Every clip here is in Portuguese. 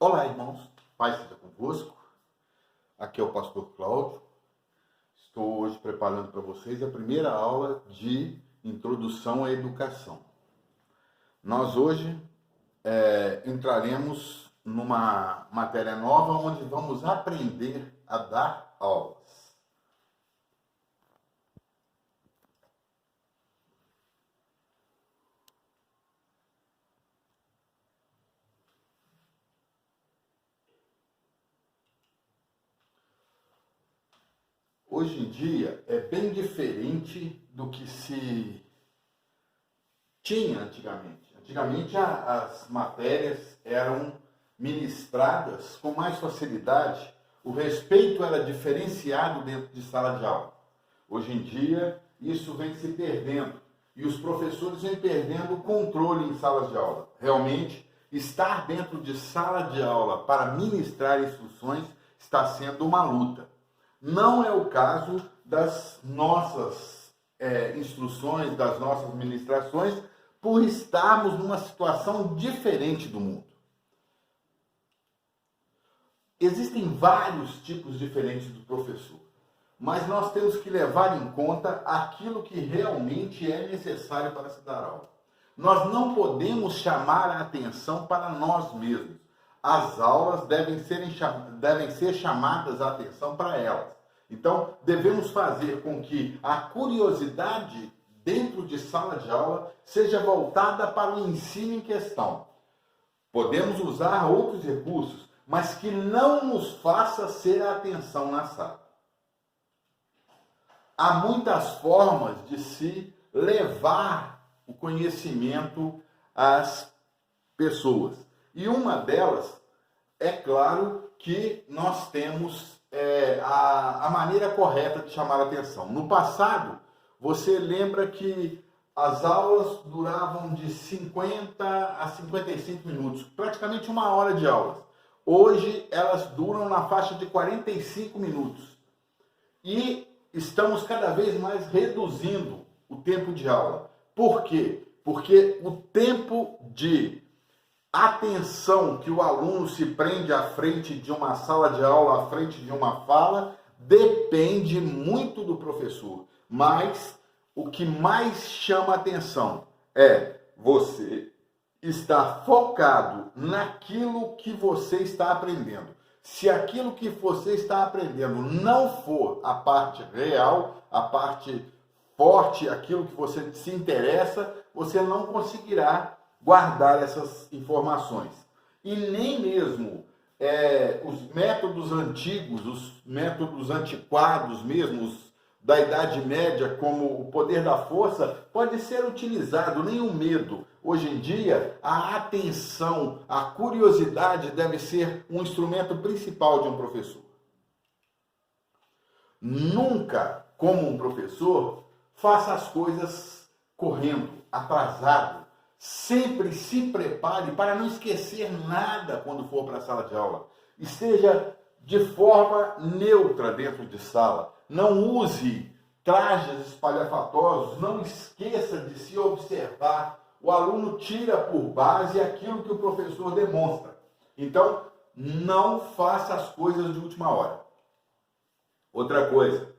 Olá, irmãos. Paz seja convosco. Aqui é o pastor Cláudio. Estou hoje preparando para vocês a primeira aula de introdução à educação. Nós hoje entraremos numa matéria nova onde vamos aprender a dar aulas. Hoje em dia é bem diferente do que se tinha antigamente. Antigamente as matérias eram ministradas com mais facilidade, o respeito era diferenciado dentro de sala de aula. Hoje em dia isso vem se perdendo e os professores vêm perdendo o controle em salas de aula. Realmente, estar dentro de sala de aula para ministrar instruções está sendo uma luta. Não é o caso das nossas instruções, das nossas ministrações, por estarmos numa situação diferente do mundo. Existem vários tipos diferentes do professor, mas nós temos que levar em conta aquilo que realmente é necessário para se dar aula. Nós não podemos chamar a atenção para nós mesmos. As aulas devem ser chamadas a atenção para elas. Então, devemos fazer com que a curiosidade dentro de sala de aula seja voltada para o ensino em questão. Podemos usar outros recursos, mas que não nos faça ser a atenção na sala. Há muitas formas de se levar o conhecimento às pessoas. E uma delas, é claro que nós temos a maneira correta de chamar a atenção. No passado, você lembra que as aulas duravam de 50 a 55 minutos, praticamente uma hora de aulas. Hoje, elas duram na faixa de 45 minutos. E estamos cada vez mais reduzindo o tempo de aula. Por quê? Porque o tempo de atenção que o aluno se prende à frente de uma sala de aula, à frente de uma fala, depende muito do professor. Mas o que mais chama atenção é você estar focado naquilo que você está aprendendo. Se aquilo que você está aprendendo não for a parte real, a parte forte, aquilo que você se interessa, você não conseguirá guardar essas informações. E nem mesmo os métodos antigos, os métodos antiquados mesmo, da Idade Média, como o poder da força, pode ser utilizado, nem o medo. Hoje em dia, a atenção, a curiosidade deve ser um instrumento principal de um professor. Nunca, como um professor, faça as coisas correndo, atrasado. Sempre se prepare para não esquecer nada quando for para a sala de aula. Esteja de forma neutra dentro de sala. Não use trajes espalhafatosos. Não esqueça de se observar. O aluno tira por base aquilo que o professor demonstra. Então, não faça as coisas de última hora. Outra coisa,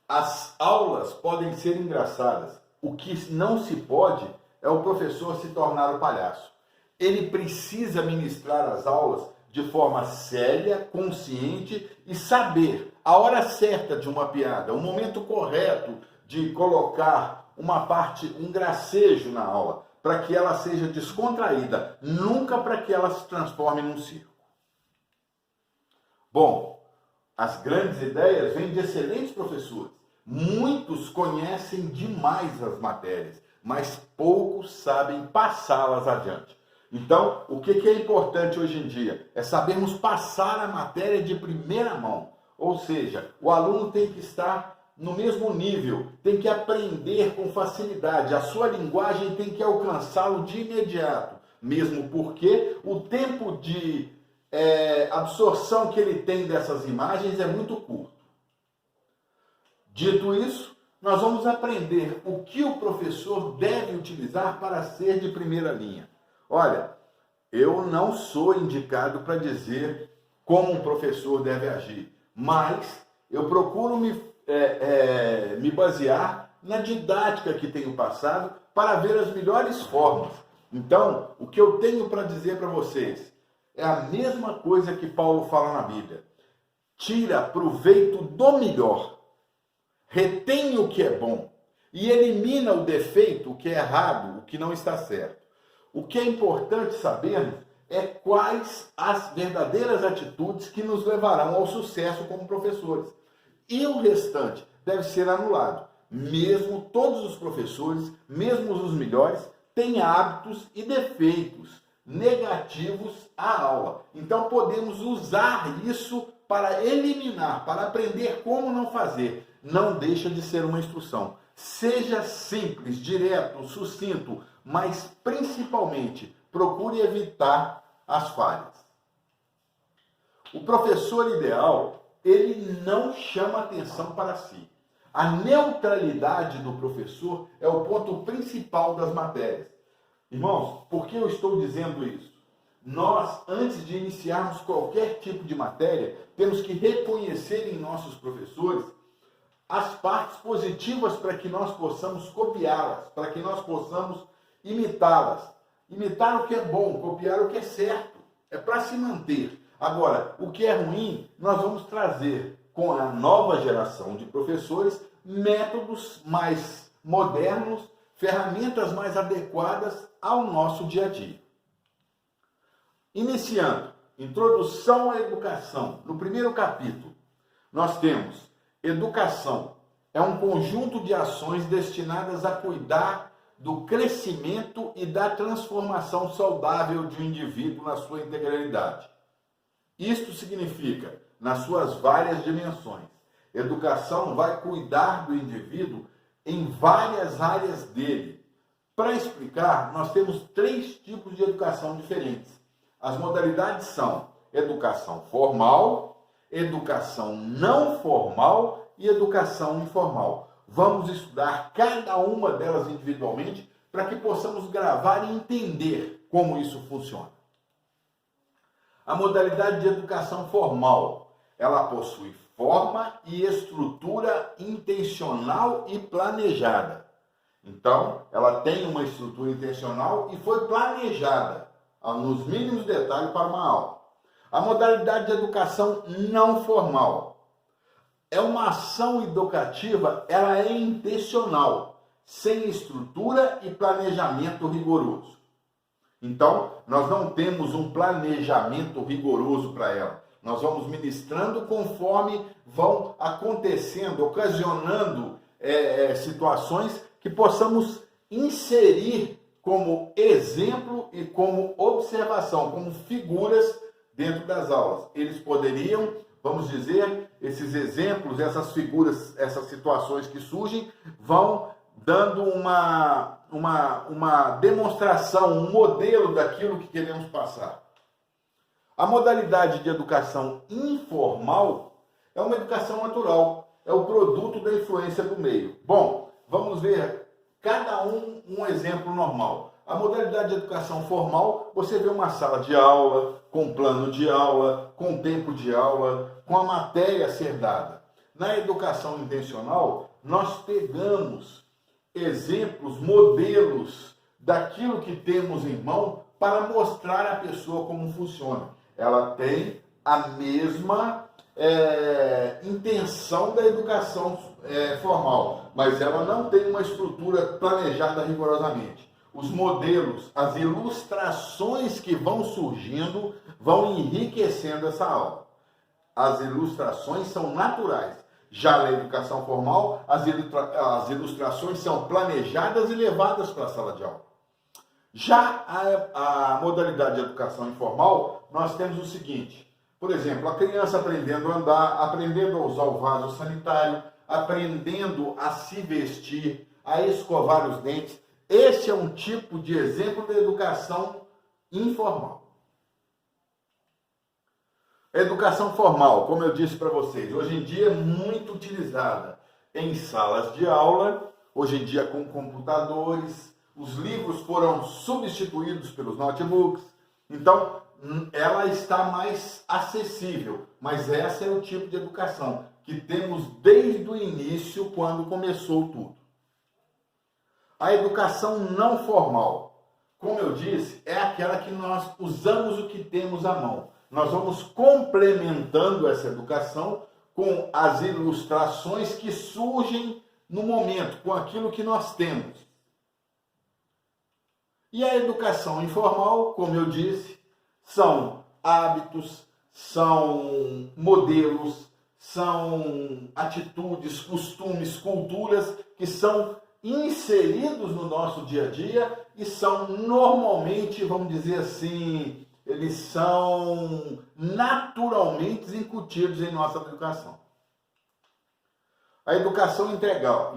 as aulas podem ser engraçadas. O que não se pode é o professor se tornar o palhaço. Ele precisa ministrar as aulas de forma séria, consciente e saber a hora certa de uma piada, o momento correto de colocar uma parte, um gracejo na aula, para que ela seja descontraída, nunca para que ela se transforme num circo. Bom, as grandes ideias vêm de excelentes professores. Muitos conhecem demais as matérias, mas poucos sabem passá-las adiante. Então, o que é importante hoje em dia? É sabermos passar a matéria de primeira mão. Ou seja, o aluno tem que estar no mesmo nível, tem que aprender com facilidade. A sua linguagem tem que alcançá-lo de imediato, mesmo porque o tempo de absorção que ele tem dessas imagens é muito curto. Dito isso, nós vamos aprender o que o professor deve utilizar para ser de primeira linha. Olha, eu não sou indicado para dizer como um professor deve agir, mas eu procuro me basear na didática que tenho passado para ver as melhores formas. Então, o que eu tenho para dizer para vocês é a mesma coisa que Paulo fala na Bíblia. Tira proveito do melhor, retém o que é bom e elimina o defeito, o que é errado, o que não está certo. O que é importante sabermos é quais as verdadeiras atitudes que nos levarão ao sucesso como professores. E o restante deve ser anulado. Mesmo todos os professores, mesmo os melhores, têm hábitos e defeitos negativos à aula. Então podemos usar isso para eliminar, para aprender como não fazer. Não deixa de ser uma instrução. Seja simples, direto, sucinto, mas principalmente procure evitar as falhas. O professor ideal, ele não chama atenção para si. A neutralidade do professor é o ponto principal das matérias. Irmãos, por que eu estou dizendo isso? Nós, antes de iniciarmos qualquer tipo de matéria, temos que reconhecer em nossos professores as partes positivas para que nós possamos copiá-las, para que nós possamos imitá-las. Imitar o que é bom, copiar o que é certo. É para se manter. Agora, o que é ruim, nós vamos trazer com a nova geração de professores métodos mais modernos, ferramentas mais adequadas ao nosso dia a dia. Iniciando, introdução à educação. No primeiro capítulo, nós temos educação. É um conjunto de ações destinadas a cuidar do crescimento e da transformação saudável de um indivíduo na sua integralidade. Isto significa, nas suas várias dimensões, educação vai cuidar do indivíduo em várias áreas dele. Para explicar, nós temos 3 tipos de educação diferentes. As modalidades são educação formal, educação não formal e educação informal. Vamos estudar cada uma delas individualmente para que possamos gravar e entender como isso funciona. A modalidade de educação formal, ela possui forma e estrutura intencional e planejada. Então, ela tem uma estrutura intencional e foi planejada, nos mínimos detalhes, para uma aula. A modalidade de educação não formal é uma ação educativa, ela é intencional, sem estrutura e planejamento rigoroso. Então, nós não temos um planejamento rigoroso para ela. Nós vamos ministrando conforme vão acontecendo, ocasionando situações que possamos inserir como exemplo e como observação, como figuras dentro das aulas. Eles poderiam, vamos dizer, esses exemplos, essas figuras, essas situações que surgem, vão dando uma demonstração, um modelo daquilo que queremos passar. A modalidade de educação informal é uma educação natural, é o produto da influência do meio. Bom, vamos ver cada um exemplo normal. A modalidade de educação formal, você vê uma sala de aula, com plano de aula, com tempo de aula, com a matéria a ser dada. Na educação intencional, nós pegamos exemplos, modelos daquilo que temos em mão para mostrar à pessoa como funciona. Ela tem a mesma intenção da educação formal, mas ela não tem uma estrutura planejada rigorosamente. Os modelos, as ilustrações que vão surgindo, vão enriquecendo essa aula. As ilustrações são naturais. Já na educação formal, as ilustrações são planejadas e levadas para a sala de aula. Já a modalidade de educação informal, nós temos o seguinte. Por exemplo, a criança aprendendo a andar, aprendendo a usar o vaso sanitário, aprendendo a se vestir, a escovar os dentes. Esse é um tipo de exemplo de educação informal. A educação formal, como eu disse para vocês, hoje em dia é muito utilizada em salas de aula, hoje em dia com computadores, os livros foram substituídos pelos notebooks, Então, ela está mais acessível, mas esse é o tipo de educação que temos desde o início, quando começou tudo. A educação não formal, como eu disse, é aquela que nós usamos o que temos à mão. Nós vamos complementando essa educação com as ilustrações que surgem no momento, com aquilo que nós temos. E a educação informal, como eu disse, são hábitos, são modelos, são atitudes, costumes, culturas que são inseridos no nosso dia a dia e são normalmente, vamos dizer assim, eles são naturalmente incutidos em nossa educação. A educação integral.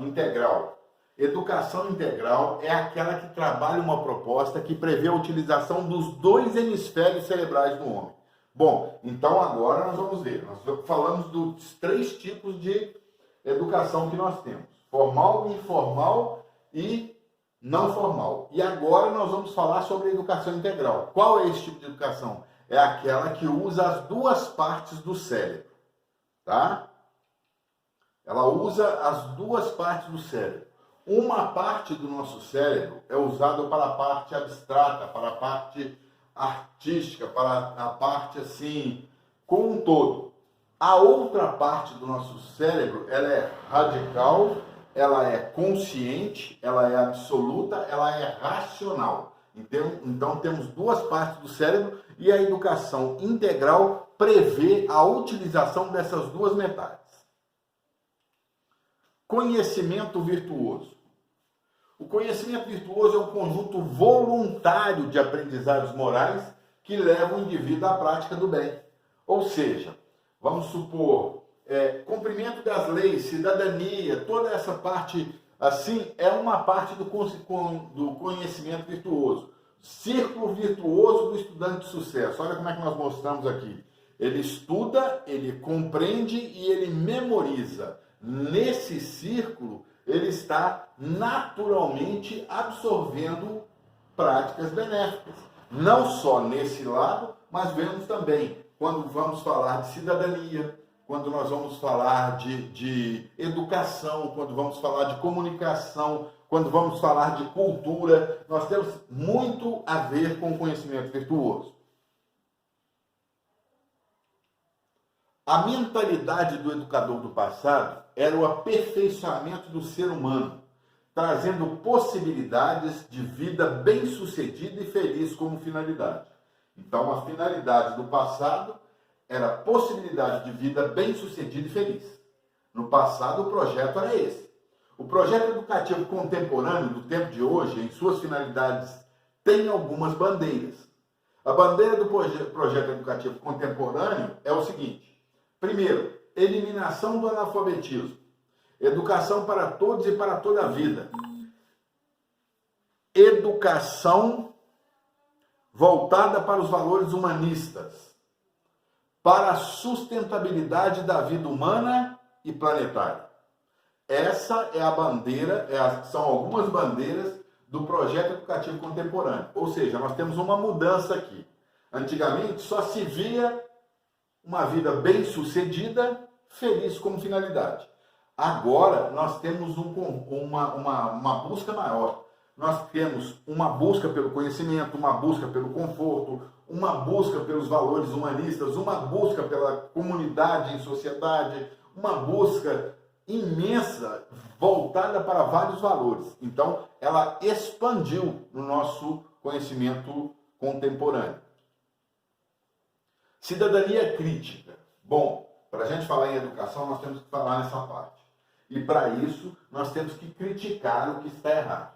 Educação integral é aquela que trabalha uma proposta que prevê a utilização dos dois hemisférios cerebrais do homem. Bom, então agora nós vamos ver. Nós falamos dos 3 tipos de educação que nós temos. Formal, informal e não formal. E agora nós vamos falar sobre a educação integral. Qual é esse tipo de educação? É aquela que usa as 2 partes do cérebro, tá? Ela usa as 2 partes do cérebro. Uma parte do nosso cérebro é usada para a parte abstrata, para a parte artística, para a parte assim, como um todo. A outra parte do nosso cérebro, ela é radical, ela é consciente, ela é absoluta, ela é racional. Então temos 2 partes do cérebro e a educação integral prevê a utilização dessas 2 metades. Conhecimento virtuoso. O conhecimento virtuoso é um conjunto voluntário de aprendizados morais que levam o indivíduo à prática do bem. Ou seja, vamos supor, cumprimento das leis, cidadania, toda essa parte assim é uma parte do conhecimento virtuoso. Círculo virtuoso do estudante de sucesso. Olha como é que nós mostramos aqui. Ele estuda, ele compreende e ele memoriza. Nesse círculo, ele está naturalmente absorvendo práticas benéficas. Não só nesse lado, mas vemos também quando vamos falar de cidadania, quando nós vamos falar de educação, quando vamos falar de comunicação, quando vamos falar de cultura, nós temos muito a ver com o conhecimento virtuoso. A mentalidade do educador do passado era o aperfeiçoamento do ser humano, trazendo possibilidades de vida bem-sucedida e feliz como finalidade. Então, a finalidade do passado era a possibilidade de vida bem-sucedida e feliz. No passado, o projeto era esse. O projeto educativo contemporâneo do tempo de hoje, em suas finalidades, tem algumas bandeiras. A bandeira do projeto educativo contemporâneo é o seguinte: primeiro, eliminação do analfabetismo. Educação para todos e para toda a vida. Educação voltada para os valores humanistas, para a sustentabilidade da vida humana e planetária. Essa é a bandeira, são algumas bandeiras do projeto educativo contemporâneo. Ou seja, nós temos uma mudança aqui. Antigamente só se via uma vida bem-sucedida, feliz como finalidade. Agora nós temos uma busca maior. Nós temos uma busca pelo conhecimento, uma busca pelo conforto, uma busca pelos valores humanistas, uma busca pela comunidade em sociedade, uma busca imensa voltada para vários valores. Então, ela expandiu no nosso conhecimento contemporâneo. Cidadania crítica. Bom, para a gente falar em educação, nós temos que falar nessa parte. E para isso, nós temos que criticar o que está errado.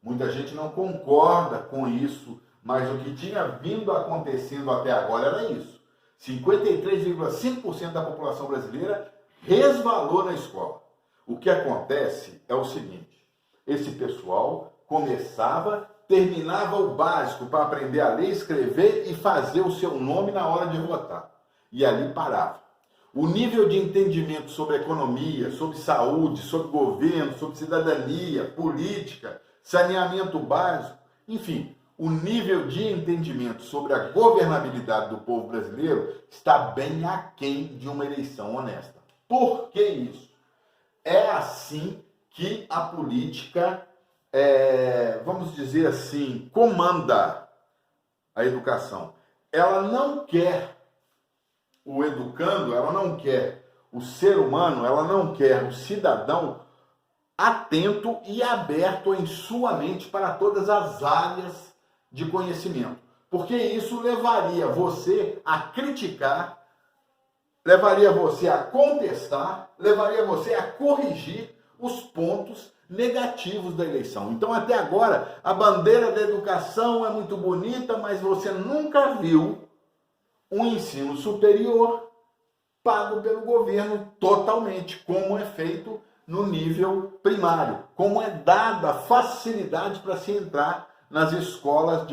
Muita gente não concorda com isso, mas o que tinha vindo acontecendo até agora era isso. 53,5% da população brasileira resvalou na escola. O que acontece é o seguinte: esse pessoal começava, terminava o básico para aprender a ler, escrever e fazer o seu nome na hora de votar. E ali parava. O nível de entendimento sobre economia, sobre saúde, sobre governo, sobre cidadania, política, saneamento básico, enfim, o nível de entendimento sobre a governabilidade do povo brasileiro está bem aquém de uma eleição honesta. Por que isso? É assim que a política, vamos dizer assim, comanda a educação. Ela não quer o educando, ela não quer o ser humano, ela não quer o cidadão atento e aberto em sua mente para todas as áreas de conhecimento. Porque isso levaria você a criticar, levaria você a contestar, levaria você a corrigir os pontos negativos da eleição. Então, até agora, a bandeira da educação é muito bonita, mas você nunca viu um ensino superior pago pelo governo totalmente, como é feito no nível primário, como é dada facilidade para se entrar nas escolas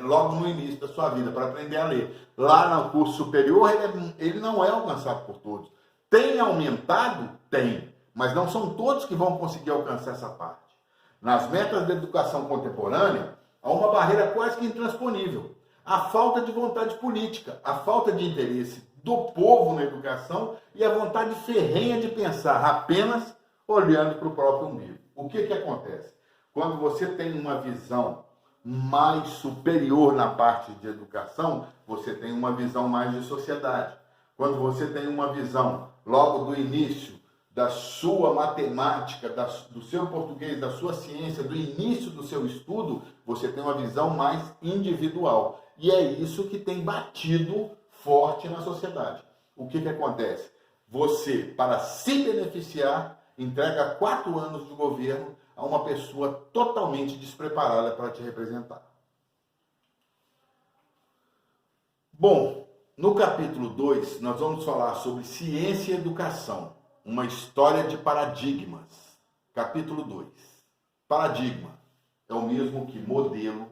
logo no início da sua vida, para aprender a ler. Lá no curso superior, ele não é alcançado por todos. Tem aumentado? Tem, mas não são todos que vão conseguir alcançar essa parte. Nas metas da educação contemporânea, há uma barreira quase que intransponível. A falta de vontade política, a falta de interesse do povo na educação e a vontade ferrenha de pensar apenas olhando para o próprio umbigo. O que acontece? Quando você tem uma visão mais superior na parte de educação, você tem uma visão mais de sociedade. Quando você tem uma visão logo do início da sua matemática, do seu português, da sua ciência, do início do seu estudo, você tem uma visão mais individual. E é isso que tem batido forte na sociedade. O que acontece? Você, para se beneficiar, entrega 4 anos de governo a uma pessoa totalmente despreparada para te representar. Bom, no capítulo 2, nós vamos falar sobre ciência e educação, uma história de paradigmas. Capítulo 2. Paradigma é o mesmo que modelo,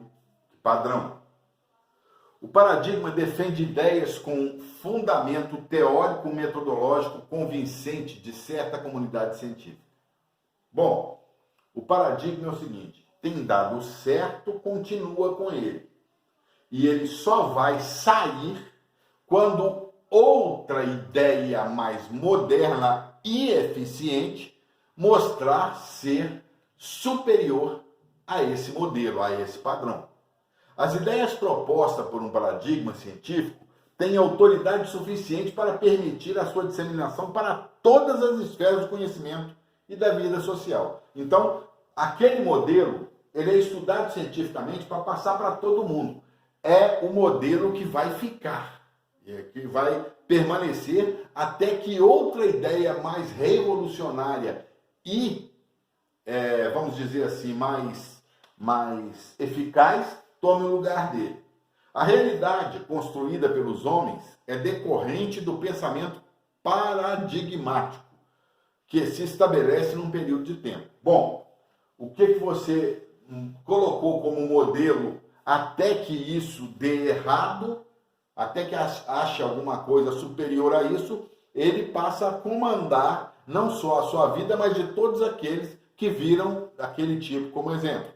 padrão. O paradigma defende ideias com fundamento teórico-metodológico convincente de certa comunidade científica. Bom, o paradigma é o seguinte: tem dado certo, continua com ele. E ele só vai sair quando outra ideia mais moderna e eficiente mostrar ser superior a esse modelo, a esse padrão. As ideias propostas por um paradigma científico têm autoridade suficiente para permitir a sua disseminação para todas as esferas do conhecimento e da vida social. Então, aquele modelo, ele é estudado cientificamente para passar para todo mundo. É o modelo que vai ficar, que vai permanecer até que outra ideia mais revolucionária e, vamos dizer assim, mais eficaz, tome o lugar dele. A realidade construída pelos homens é decorrente do pensamento paradigmático que se estabelece num período de tempo. Bom, o que você colocou como modelo até que isso dê errado, até que ache alguma coisa superior a isso, ele passa a comandar não só a sua vida, mas de todos aqueles que viram aquele tipo como exemplo.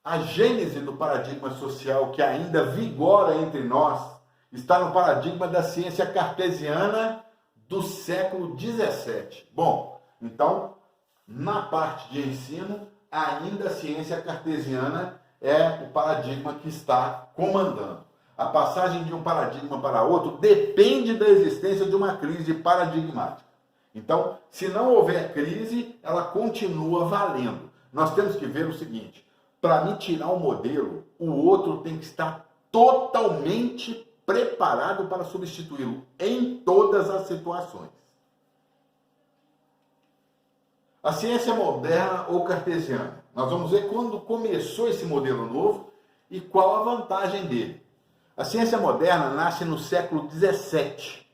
A gênese do paradigma social que ainda vigora entre nós está no paradigma da ciência cartesiana do século XVII. Bom, então, na parte de ensino, ainda a ciência cartesiana é o paradigma que está comandando. A passagem de um paradigma para outro depende da existência de uma crise paradigmática. Então, se não houver crise, ela continua valendo. Nós temos que ver o seguinte: para me tirar um modelo, o outro tem que estar totalmente preparado para substituí-lo em todas as situações. A ciência moderna ou cartesiana. Nós vamos ver quando começou esse modelo novo e qual a vantagem dele. A ciência moderna nasce no século XVII,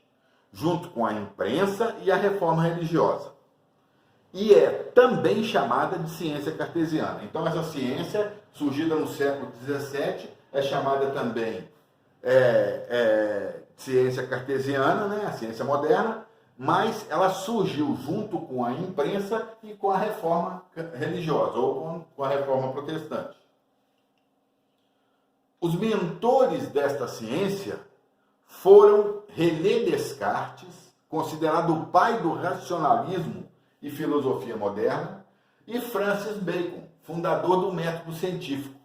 junto com a imprensa e a reforma religiosa. E é também chamada de ciência cartesiana. Então, essa ciência, surgida no século XVII, é chamada também ciência cartesiana, né? A ciência moderna, mas ela surgiu junto com a imprensa e com a reforma religiosa, ou com a reforma protestante. Os mentores desta ciência foram René Descartes, considerado o pai do racionalismo e filosofia moderna, e Francis Bacon, fundador do método científico.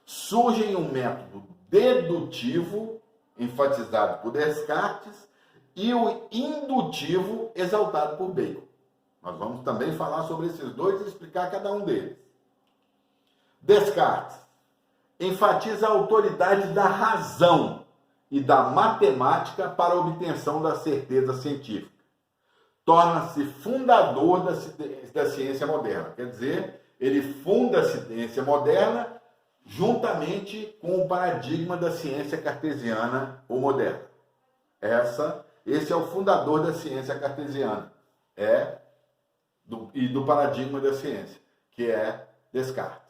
Surgem um método dedutivo, enfatizado por Descartes, e o indutivo, exaltado por Bacon. Nós vamos também falar sobre esses dois e explicar cada um deles. Descartes enfatiza a autoridade da razão e da matemática para a obtenção da certeza científica. Torna-se fundador da ciência moderna. Quer dizer, ele funda a ciência moderna juntamente com o paradigma da ciência cartesiana ou moderna. Esse é o fundador da ciência cartesiana e do paradigma da ciência, que é Descartes.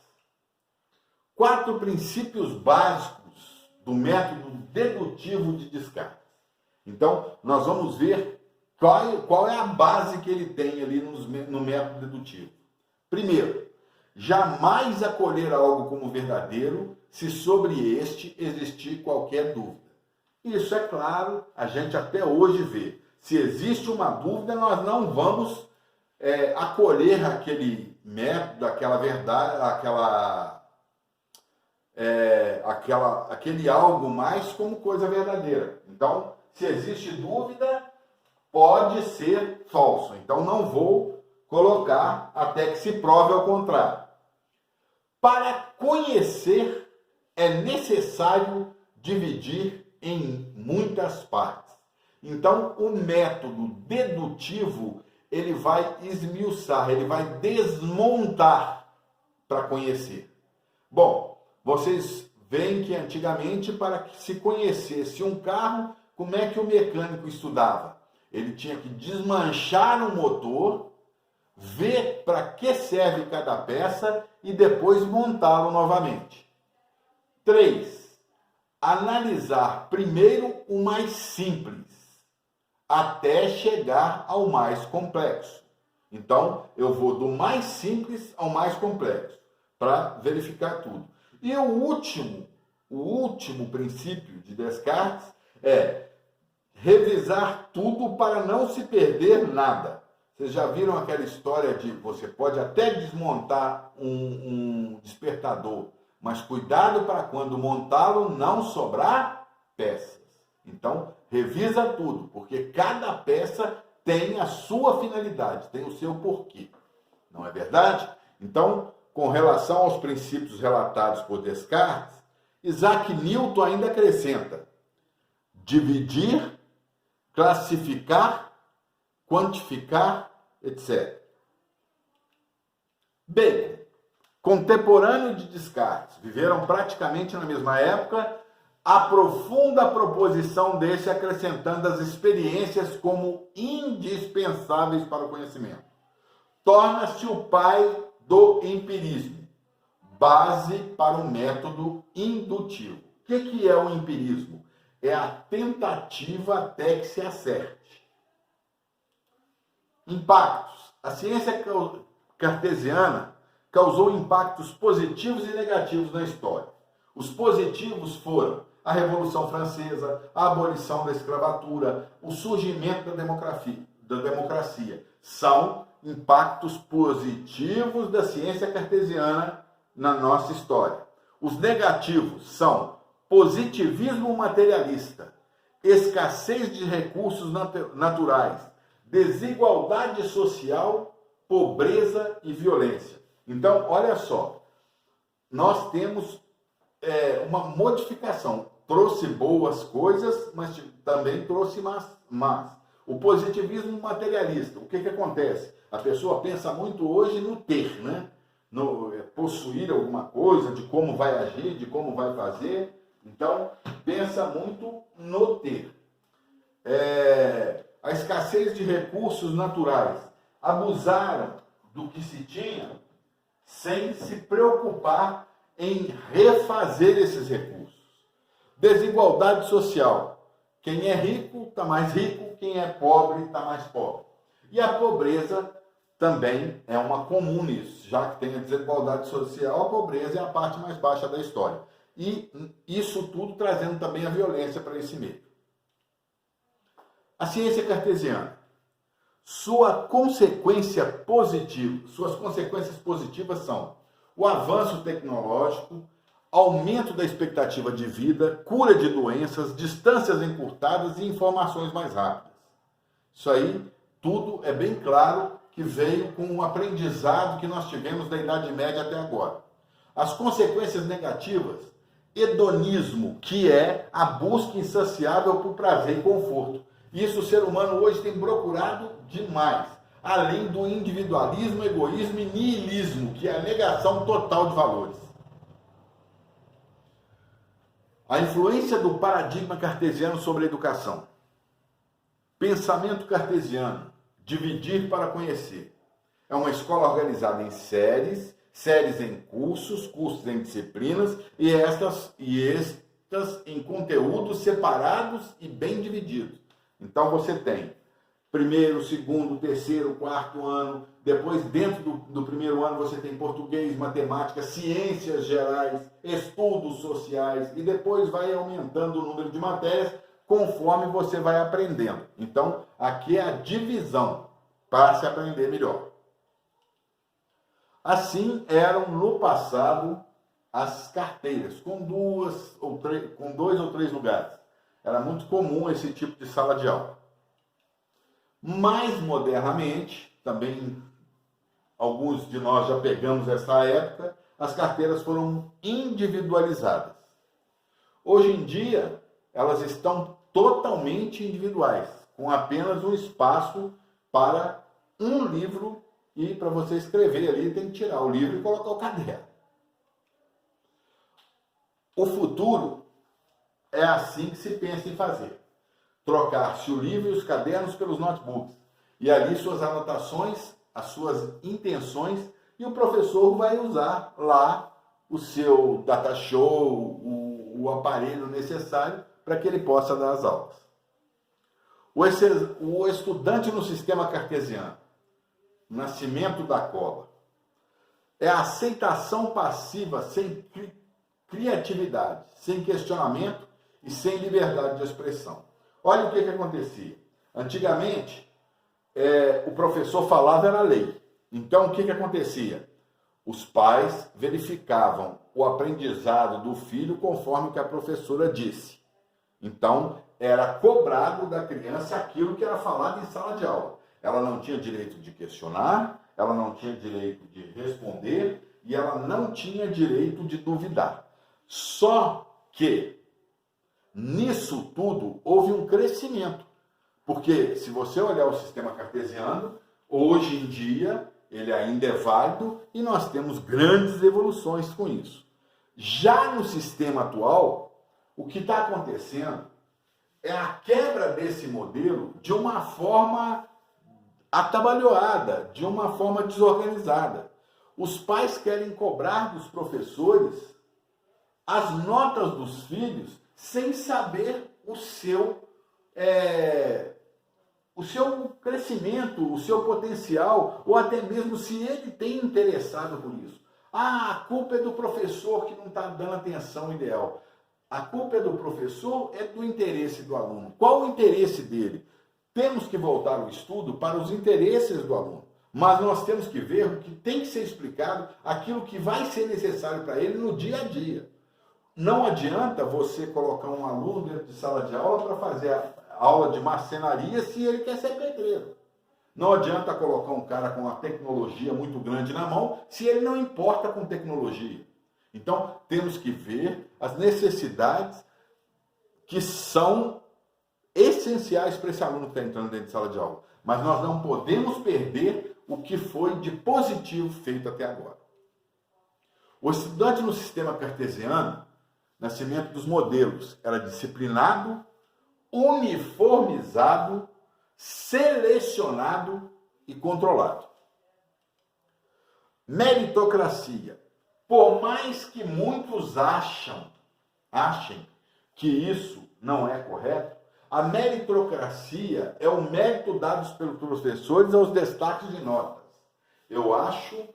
4 princípios básicos do método dedutivo de Descartes. Então, nós vamos ver qual é a base que ele tem ali no método dedutivo. Primeiro, jamais acolher algo como verdadeiro se sobre este existir qualquer dúvida. Isso é claro, a gente até hoje vê. Se existe uma dúvida, nós não vamos acolher aquele método, aquela verdade, aquele algo mais como coisa verdadeira. Então, se existe dúvida, pode ser falso. Então, não vou colocar até que se prove ao contrário. Para conhecer, é necessário dividir em muitas partes. Então, o método dedutivo, ele vai esmiuçar, ele vai desmontar para conhecer. Bom, vocês veem que antigamente, para que se conhecesse um carro, como é que o mecânico estudava? Ele tinha que desmanchar o motor, ver para que serve cada peça e depois montá-lo novamente. 3. Analisar primeiro o mais simples, até chegar ao mais complexo. Então, eu vou do mais simples ao mais complexo, para verificar tudo. E o último princípio de Descartes é revisar tudo para não se perder nada. Vocês já viram aquela história de você pode até desmontar um despertador, mas cuidado para quando montá-lo não sobrar peças. Então, revisa tudo, porque cada peça tem a sua finalidade, tem o seu porquê. Não é verdade? Então, com relação aos princípios relatados por Descartes, Isaac Newton ainda acrescenta: dividir, classificar, quantificar, etc. Bacon, contemporâneo de Descartes, viveram praticamente na mesma época, aprofunda a proposição desse, acrescentando as experiências como indispensáveis para o conhecimento. Torna-se o pai do empirismo, base para o método indutivo. O que é o empirismo? É a tentativa até que se acerte. Impactos. A ciência cartesiana causou impactos positivos e negativos na história. Os positivos foram a Revolução Francesa, a abolição da escravatura, o surgimento da democracia. São impactos positivos da ciência cartesiana na nossa história. Os negativos são positivismo materialista, escassez de recursos naturais, desigualdade social, pobreza e violência. Então, olha só, nós temos uma modificação. Trouxe boas coisas, mas também trouxe más. O positivismo materialista, o que acontece? A pessoa pensa muito hoje no ter, né? No possuir alguma coisa, de como vai agir, de como vai fazer. Então, pensa muito no ter. A escassez de recursos naturais. Abusaram do que se tinha sem se preocupar em refazer esses recursos. Desigualdade social. Quem é rico está mais rico, quem é pobre está mais pobre. E a pobreza também é uma comum nisso, já que tem a desigualdade social, a pobreza é a parte mais baixa da história. e isso tudo trazendo também a violência para esse meio. A ciência cartesiana, suas consequências positivas são o avanço tecnológico, aumento da expectativa de vida, cura de doenças, distâncias encurtadas e informações mais rápidas. Isso aí tudo é bem claro que veio com o aprendizado que nós tivemos da Idade Média até agora. As consequências negativas, hedonismo, que é a busca insaciável por prazer e conforto. Isso o ser humano hoje tem procurado demais, além do individualismo, egoísmo e niilismo, que é a negação total de valores. A influência do paradigma cartesiano sobre a educação. Pensamento cartesiano, dividir para conhecer. É uma escola organizada em séries em cursos, cursos em disciplinas e estas em conteúdos separados e bem divididos. Então você tem primeiro, segundo, terceiro, quarto ano, depois dentro do primeiro ano você tem português, matemática, ciências gerais, estudos sociais e depois vai aumentando o número de matérias conforme você vai aprendendo. Então aqui é a divisão para se aprender melhor. Assim eram no passado as carteiras, com dois ou três lugares. Era muito comum esse tipo de sala de aula. Mais modernamente, também alguns de nós já pegamos essa época, as carteiras foram individualizadas. Hoje em dia, elas estão totalmente individuais, com apenas um espaço para um livro e para você escrever ali, tem que tirar o livro e colocar o caderno. O futuro é assim que se pensa em fazer. Trocar-se o livro e os cadernos pelos notebooks. E ali suas anotações, as suas intenções, e o professor vai usar lá o seu data show, o aparelho necessário para que ele possa dar as aulas. O estudante no sistema cartesiano, nascimento da cola, é a aceitação passiva sem criatividade, sem questionamento e sem liberdade de expressão. Olha o que acontecia. Antigamente, o professor falava era lei. Então, o que acontecia? Os pais verificavam o aprendizado do filho conforme que a professora disse. Então, era cobrado da criança aquilo que era falado em sala de aula. Ela não tinha direito de questionar, ela não tinha direito de responder e ela não tinha direito de duvidar. Só que, nisso tudo, houve um crescimento. Porque, se você olhar o sistema cartesiano, hoje em dia, ele ainda é válido e nós temos grandes evoluções com isso. Já no sistema atual, o que está acontecendo é a quebra desse modelo de uma forma atabalhoada, de uma forma desorganizada. Os pais querem cobrar dos professores as notas dos filhos sem saber o seu crescimento, o seu potencial, ou até mesmo se ele tem interessado por isso. A culpa é do professor que não está dando atenção ideal. A culpa é do professor, é do interesse do aluno. Qual o interesse dele? Temos que voltar o estudo para os interesses do aluno. Mas nós temos que ver o que tem que ser explicado, aquilo que vai ser necessário para ele no dia a dia. Não adianta você colocar um aluno dentro de sala de aula para fazer a aula de marcenaria se ele quer ser pedreiro. Não adianta colocar um cara com uma tecnologia muito grande na mão se ele não importa com tecnologia. Então, temos que ver as necessidades que são essenciais para esse aluno que está entrando dentro de sala de aula. Mas nós não podemos perder o que foi de positivo feito até agora. O estudante no sistema cartesiano, nascimento dos modelos, era disciplinado, uniformizado, selecionado e controlado. Meritocracia. Por mais que muitos achem que isso não é correto, a meritocracia é o mérito dado pelos professores aos destaques de notas. Eu acho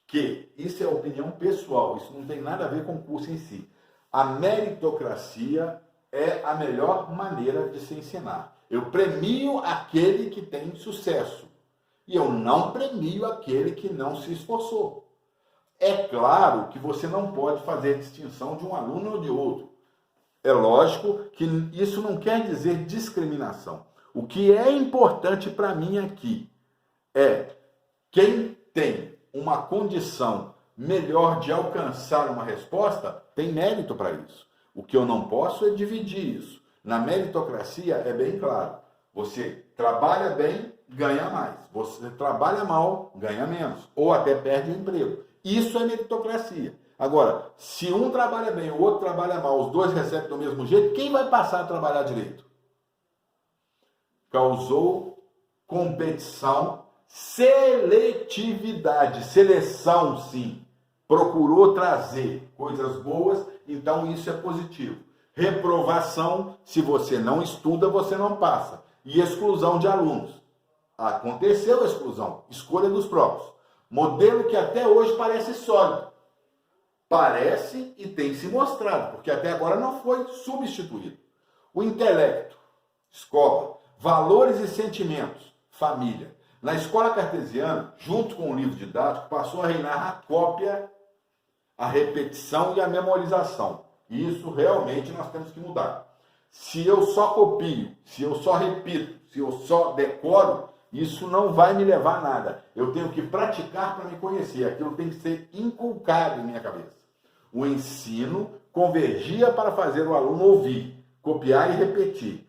que, isso é opinião pessoal, isso não tem nada a ver com o curso em si. A meritocracia é a melhor maneira de se ensinar. Eu premio aquele que tem sucesso e eu não premio aquele que não se esforçou. É claro que você não pode fazer distinção de um aluno ou de outro. É lógico que isso não quer dizer discriminação. O que é importante para mim aqui é quem tem uma condição melhor de alcançar uma resposta tem mérito para isso. O que eu não posso é dividir isso. Na meritocracia é bem claro. Você trabalha bem, ganha mais. Você trabalha mal, ganha menos. Ou até perde o emprego. Isso é meritocracia. Agora, se um trabalha bem, o outro trabalha mal, os dois recebem do mesmo jeito, quem vai passar a trabalhar direito? Causou competição, seletividade, seleção sim. Procurou trazer coisas boas, então isso é positivo. Reprovação, se você não estuda, você não passa. E exclusão de alunos. Aconteceu a exclusão, escolha dos próprios. Modelo que até hoje parece sólido. Parece e tem se mostrado, porque até agora não foi substituído. O intelecto, escola, valores e sentimentos, família. Na escola cartesiana, junto com o livro didático, passou a reinar a cópia, a repetição e a memorização. E isso realmente nós temos que mudar. Se eu só copio, se eu só repito, se eu só decoro, isso não vai me levar a nada. Eu tenho que praticar para me conhecer. Aquilo tem que ser inculcado em minha cabeça. O ensino convergia para fazer o aluno ouvir, copiar e repetir.